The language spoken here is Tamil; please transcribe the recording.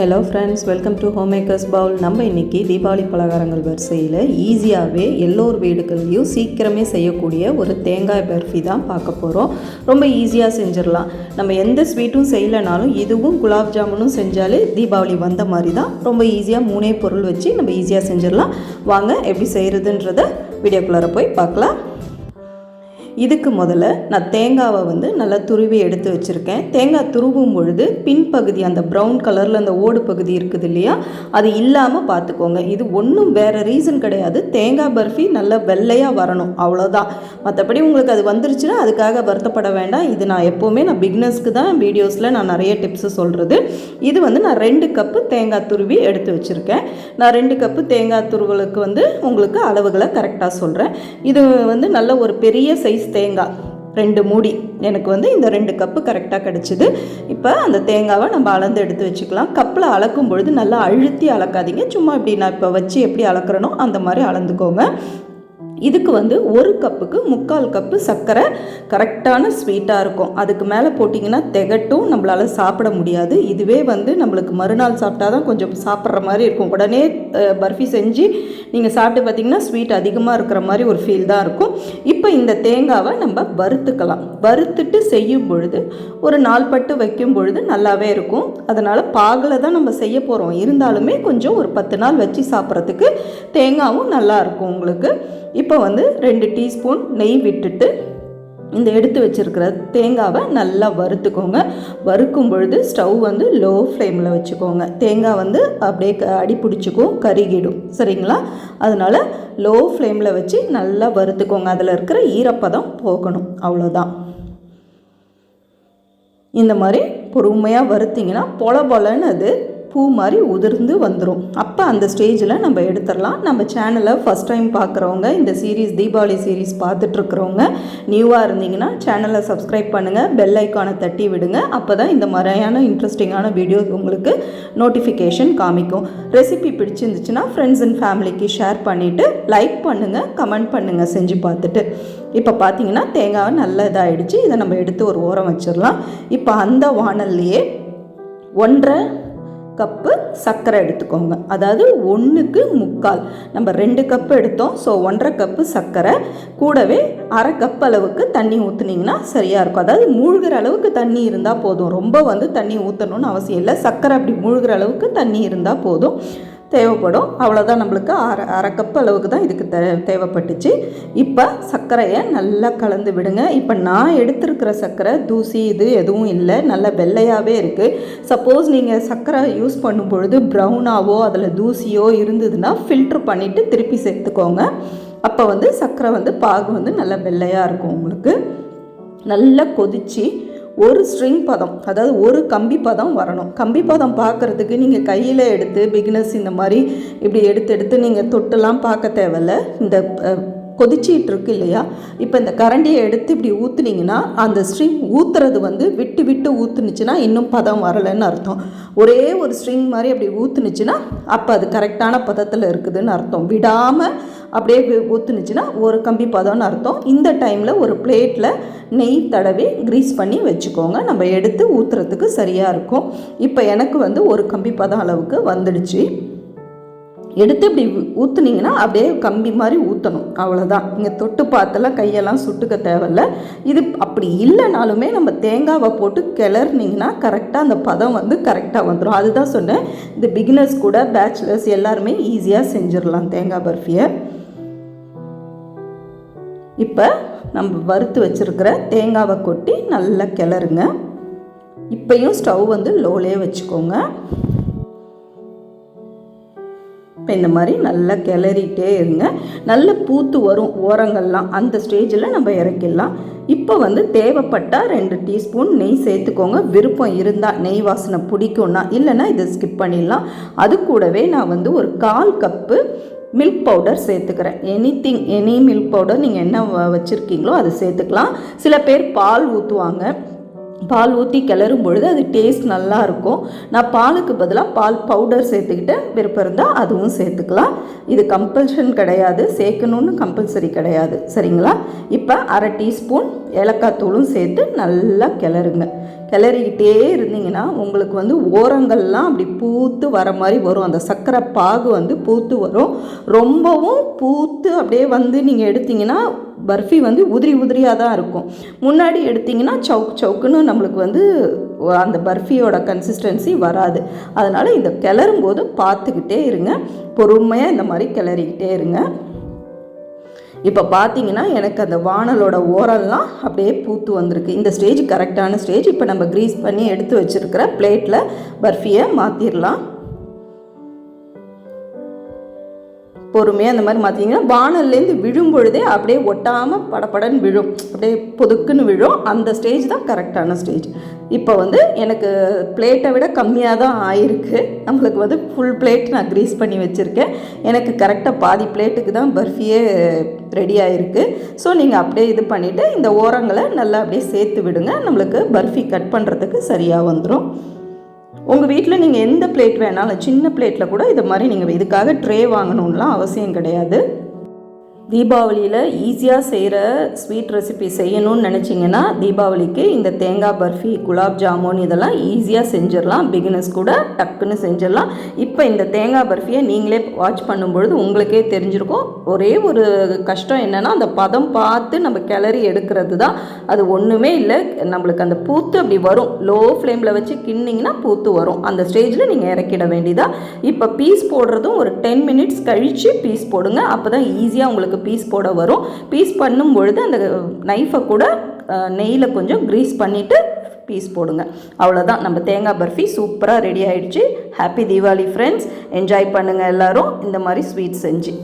Hello friends, welcome to home makers Pavul. நம்ம இன்றைக்கி தீபாவளி பலகாரங்கள் வரிசையில் ஈஸியாகவே எல்லோர் வீடுகள்லையும் சீக்கிரமே செய்யக்கூடிய ஒரு தேங்காய் பர்ஃபி தான் பார்க்க போகிறோம். ரொம்ப ஈஸியாக செஞ்சிடலாம். நம்ம எந்த ஸ்வீட்டும் செய்யலைனாலும் இதுவும் குலாப் ஜாமுனும் செஞ்சாலே தீபாவளி வந்த மாதிரி தான். ரொம்ப ஈஸியாக 3 பொருள் வச்சு நம்ம ஈஸியாக செஞ்சிடலாம். வாங்க எப்படி செய்கிறதுன்றத வீடியோக்குள்ளார போய் பார்க்கலாம். இதுக்கு முதல்ல நான் தேங்காவை நல்லா துருவி எடுத்து வச்சுருக்கேன். தேங்காய் துருவும் பொழுது பின்பகுதி அந்த ப்ரௌன் கலரில் அந்த ஓடு பகுதி இருக்குது இல்லையா, அது இல்லாமல் பார்த்துக்கோங்க. இது ஒன்றும் வேறு ரீசன் கிடையாது. தேங்காய் பர்ஃபி நல்லா வெள்ளையாக வரணும், அவ்வளோதான். மற்றபடி உங்களுக்கு அது வந்துருச்சுன்னா அதுக்காக வருத்தப்பட வேண்டாம். இது நான் எப்போவுமே பிகினர்ஸ்க்கு தான் வீடியோஸில் நான் நிறைய டிப்ஸு சொல்கிறது. இது நான் 2 கப்பு தேங்காய் துருவி எடுத்து வச்சுருக்கேன். நான் 2 கப்பு தேங்காய் துருவலுக்கு உங்களுக்கு அளவுகளை கரெக்டாக சொல்கிறேன். இது நல்ல ஒரு பெரிய சைஸ் தேங்காய் 2 மூடி எனக்கு இந்த 2 கப்பு கரெக்டாக கிடச்சிது. இப்போ அந்த தேங்காவை நம்ம அளந்து எடுத்து வச்சுக்கலாம். கப்பில் அளக்கும் பொழுது நல்லா அழுத்தி அளக்காதீங்க. சும்மா இப்படி நான் இப்போ வச்சு எப்படி அளக்குறனோ அந்த மாதிரி அளந்துக்கோங்க. இதுக்கு 1 கப்புக்கு 3/4 கப்பு சர்க்கரை கரெக்டான ஸ்வீட்டாக இருக்கும். அதுக்கு மேலே போட்டிங்கன்னா திகட்டும், நம்மளால் சாப்பிட முடியாது. இதுவே நம்மளுக்கு மறுநாள் சாப்பிட்டா தான் கொஞ்சம் சாப்பிட்ற மாதிரி இருக்கும். உடனே பர்ஃபி செஞ்சு நீங்கள் சாப்பிட்டு பார்த்திங்கன்னா ஸ்வீட் அதிகமாக இருக்கிற மாதிரி ஒரு ஃபீல் தான் இருக்கும். இப்போ இந்த தேங்காவை நம்ம வறுத்துக்கலாம். வறுத்துட்டு செய்யும் பொழுது ஒரு 4 பட்டு வைக்கும் பொழுது நல்லாவே இருக்கும். அதனால் பாகில் தான் நம்ம செய்ய போகிறோம். இருந்தாலுமே கொஞ்சம் ஒரு 10 நாள் வச்சு சாப்பிட்றதுக்கு தேங்காவும் நல்லாயிருக்கும் உங்களுக்கு. இப்போ 2 டீஸ்பூன் நெய் விட்டுட்டு இந்த எடுத்து வச்சுருக்கிற தேங்காவை நல்லா வறுத்துக்கோங்க. வறுக்கும் பொழுது ஸ்டவ் லோ ஃப்ளேமில் வச்சுக்கோங்க. தேங்காய் அப்படியே அடி பிடிச்சிக்கும், கருகிடும். சரிங்களா? அதனால் லோ ஃப்ளேமில் வச்சு நல்லா வறுத்துக்கோங்க. அதில் இருக்கிற ஈரப்பதம் போகணும், அவ்வளோதான். இந்த மாதிரி பொறுமையாக வறுத்திங்கன்னா பொலன்னு அது பூ மாதிரி உதிர்ந்து வந்துடும். அப்போ அந்த ஸ்டேஜில் நம்ம எடுத்துடலாம். நம்ம சேனலை ஃபஸ்ட் டைம் பார்க்குறவங்க, இந்த சீரீஸ் தீபாவளி சீரீஸ் பார்த்துட்ருக்குறவங்க, நியூவாக இருந்தீங்கன்னா சேனலை சப்ஸ்கிரைப் பண்ணுங்கள், பெல் ஐக்கானை தட்டி விடுங்க. அப்போ தான் இந்த மாதிரியான இன்ட்ரெஸ்டிங்கான வீடியோ உங்களுக்கு நோட்டிஃபிகேஷன் காமிக்கும். ரெசிபி பிடிச்சிருந்துச்சுன்னா ஃப்ரெண்ட்ஸ் அண்ட் ஃபேமிலிக்கு ஷேர் பண்ணிவிட்டு லைக் பண்ணுங்கள், கமெண்ட் பண்ணுங்கள் செஞ்சு பார்த்துட்டு. இப்போ பார்த்தீங்கன்னா தேங்காய் நல்லா இதாகிடுச்சு. இதை நம்ம எடுத்து ஒரு ஓரம் வச்சிடலாம். இப்போ அந்த வாணல்லையே 1/2 கப்பு சர்க்கரை எடுத்துக்கோங்க. அதாவது 1க்கு 3/4. நம்ம 2 கப்பு எடுத்தோம். ஸோ 1/2 கப்பு சர்க்கரை கூடவே 1/2 கப் அளவுக்கு தண்ணி ஊற்றுனீங்கன்னா சரியாக இருக்கும். அதாவது மூழ்கிற அளவுக்கு தண்ணி இருந்தால் போதும். ரொம்ப தண்ணி ஊற்றணும்னு அவசியம் இல்லை. சர்க்கரை அப்படி மூழ்கிற அளவுக்கு தண்ணி இருந்தால் போதும், தேவைப்படும். அவ்வளோதான். நம்மளுக்கு 1/2 கப் அளவுக்கு தான் இதுக்கு தேவைப்பட்டுச்சு. இப்போ சர்க்கரையை நல்லா கலந்து விடுங்க. இப்போ நான் எடுத்துருக்கிற சர்க்கரை தூசி இது எதுவும் இல்லை, நல்லா வெள்ளையாகவே இருக்குது. சப்போஸ் நீங்கள் சர்க்கரை யூஸ் பண்ணும் பொழுது ப்ரௌனாவோ அதில் தூசியோ இருந்ததுன்னா ஃபில்ட்ரு பண்ணிவிட்டு திருப்பி சேர்த்துக்கோங்க. அப்போ சர்க்கரை பாகு நல்லா வெள்ளையாக இருக்கும். உங்களுக்கு நல்லா கொதித்து ஒரு ஸ்ட்ரிங் பதம், அதாவது ஒரு கம்பி பதம் வரணும். கம்பி பதம் பார்க்குறதுக்கு நீங்கள் கையில் எடுத்து பிகினர்ஸ் இந்த மாதிரி இப்படி எடுத்து நீங்கள் தொட்டுலாம் பார்க்க தேவையில்ல. இந்த கொதிச்சிட்டு இருக்கு இல்லையா, இப்போ இந்த கரண்டியை எடுத்து இப்படி ஊற்றுனீங்கன்னா அந்த ஸ்ட்ரிங் ஊற்றுறது விட்டு விட்டு ஊற்றுனுச்சுன்னா இன்னும் பதம் வரலைன்னு அர்த்தம். ஒரே ஒரு ஸ்ட்ரிங் மாதிரி அப்படி ஊற்றுனுச்சுன்னா அப்போ அது கரெக்டான பதத்தில் இருக்குதுன்னு அர்த்தம். விடாமல் அப்படியே ஊற்றுனுச்சுன்னா ஒரு கம்பி பதம்னு அர்த்தம். இந்த டைமில் ஒரு பிளேட்டில் நெய் தடவி க்ரீஸ் பண்ணி வச்சுக்கோங்க. நம்ம எடுத்து ஊற்றுறதுக்கு சரியாக இருக்கும். இப்போ எனக்கு ஒரு கம்பி பதம் அளவுக்கு வந்துடுச்சு. எடுத்து இப்படி ஊற்றுனீங்கன்னா அப்படியே கம்பி மாதிரி ஊற்றணும், அவ்வளோதான். நீங்கள் தொட்டு பார்த்தெல்லாம் கையெல்லாம் சுட்டுக்க தேவையில்ல. இது அப்படி இல்லைனாலுமே நம்ம தேங்காவை போட்டு கிளறினீங்கன்னா கரெக்டாக அந்த பதம் கரெக்டாக வந்துடும். அதுதான் சொன்னேன், இந்த பிகினர்ஸ் கூட பேச்சுலர்ஸ் எல்லாருமே ஈஸியாக செஞ்சிடலாம் தேங்காய் பர்ஃபியை. இப்போ நம்ம வறுத்து வச்சுருக்கிற தேங்காவை கொட்டி நல்லா கிளறுங்க. இப்பையும் ஸ்டவ் லோலே வச்சுக்கோங்க. இப்போ இந்த மாதிரி நல்லா கிளறிட்டே இருங்க. நல்ல பூத்து வரும் ஓரங்கள்லாம். அந்த ஸ்டேஜில் நம்ம இறக்கிடலாம். இப்போ தேவைப்பட்டால் 2 டீஸ்பூன் நெய் சேர்த்துக்கோங்க. விருப்பம் இருந்தால், நெய் வாசனை பிடிக்கும்னா, இல்லைன்னா இதை ஸ்கிப் பண்ணிடலாம். அது கூடவே நான் ஒரு 1/4 கப்பு மில்க் பவுடர் சேர்த்துக்கிறேன். எனி மில்க் பவுடர் நீங்கள் என்ன வச்சுருக்கீங்களோ அதை சேர்த்துக்கலாம். சில பேர் பால் ஊற்றுவாங்க. பால் ஊற்றி கிளறும் பொழுது அது டேஸ்ட் நல்லாயிருக்கும். நான் பாலுக்கு பதிலாக பால் பவுடர் சேர்த்துக்கிட்டேன். விருப்பம் இருந்தால் அதுவும் சேர்த்துக்கலாம். இது கம்பல்ஷன் கிடையாது, சேர்க்கணுன்னு கம்பல்சரி கிடையாது. சரிங்களா? இப்போ 1/2 டீஸ்பூன் ஏலக்காய் தூளும் சேர்த்து நல்லா கிளறுங்க. கிளறிக்கிட்டே இருந்தீங்கன்னா உங்களுக்கு வந்து ஓரங்கள்லாம் அப்படி பூத்து வர மாதிரி வரும். அந்த சர்க்கரை பாகு வந்து பூத்து வரும். ரொம்பவும் பூத்து அப்படியே வந்து நீங்கள் எடுத்திங்கன்னா பர்ஃபி வந்து உதிரி உதிரியாக தான் இருக்கும். முன்னாடி எடுத்திங்கன்னா சவுக்குன்னு நம்மளுக்கு வந்து அந்த பர்ஃபியோட கன்சிஸ்டன்சி வராது. அதனால் இந்த கிளறும் போது பார்த்துக்கிட்டே இருங்க, பொறுமையாக இந்த மாதிரி கிளறிக்கிட்டே இருங்க. இப்போ பார்த்தீங்கன்னா எனக்கு அந்த வானலோட ஓரம்லாம் அப்படியே பூத்து வந்திருக்கு. இந்த ஸ்டேஜ் கரெக்டான ஸ்டேஜ். இப்போ நம்ம க்ரீஸ் பண்ணி எடுத்து வச்சுருக்கிற பிளேட்டில் பர்ஃபியை மாற்றிடலாம். பொறுமையாக அந்த மாதிரி மாற்றிங்கன்னா வானல்லேருந்து விழும் பொழுதே அப்படியே ஒட்டாமல் படப்படன்னு விழும், அப்படியே பொதுக்குன்னு விழும். அந்த ஸ்டேஜ் தான் கரெக்டான ஸ்டேஜ். இப்போ வந்து எனக்கு பிளேட்டை விட கம்மியாக தான் ஆயிருக்கு. நம்மளுக்கு வந்து ஃபுல் பிளேட் நான் க்ரீஸ் பண்ணி வச்சுருக்கேன். எனக்கு கரெக்டாக பாதி பிளேட்டுக்கு தான் பர்ஃபியே ரெடி ஆகிருக்கு. ஸோ நீங்கள் அப்படியே இது பண்ணிவிட்டு இந்த ஓரங்களை நல்லா அப்படியே சேர்த்து விடுங்க. நம்மளுக்கு பர்ஃபி கட் பண்ணுறதுக்கு சரியாக வந்துடும். உங்கள் வீட்டில் நீங்கள் எந்த பிளேட் வேணாலும், சின்ன பிளேட்டில் கூட இது மாதிரி நீங்கள் இதுக்காக ட்ரே வாங்கணும்லாம் அவசியம் கிடையாது. தீபாவளியில் ஈஸியாக செய்கிற ஸ்வீட் ரெசிபி செய்யணும்னு நினச்சிங்கன்னா தீபாவளிக்கு இந்த தேங்காய் பர்ஃபி, குலாப் ஜாமுன் இதெல்லாம் ஈஸியாக செஞ்சிடலாம். பிகினர்ஸ் கூட டக்குன்னு செஞ்சிடலாம். இப்போ இந்த தேங்காய் பர்ஃபியை நீங்களே வாட்ச் பண்ணும்பொழுது உங்களுக்கே தெரிஞ்சிருக்கும். ஒரே ஒரு கஷ்டம் என்னென்னா அந்த பதம் பார்த்து நம்ம கிளறி எடுக்கிறது தான். அது ஒன்றுமே இல்லை, நம்மளுக்கு அந்த பூத்து அப்படி வரும். லோ ஃப்ளேமில் வச்சு கிண்டிங்கன்னா பூத்து வரும். அந்த ஸ்டேஜில் நீங்கள் இறக்கிட வேண்டியதாக. இப்போ பீஸ் போடுறதும் ஒரு 10 மினிட்ஸ் கழித்து பீஸ் போடுங்க. அப்போ தான் ஈஸியாக உங்களுக்கு பீஸ் போட வரும். பீஸ் பண்ணும் பொழுது அந்த நைஃபை கூட நெய்யில் கொஞ்சம் க்ரீஸ் பண்ணிவிட்டு பீஸ் போடுங்க. அவ்வளோதான், நம்ம தேங்காய் பர்ஃபி சூப்பராக ரெடி ஆகிடுச்சு. Happy Deepavali friends. என்ஜாய் பண்ணுங்கள் எல்லோரும் இந்த மாதிரி ஸ்வீட் செஞ்சு.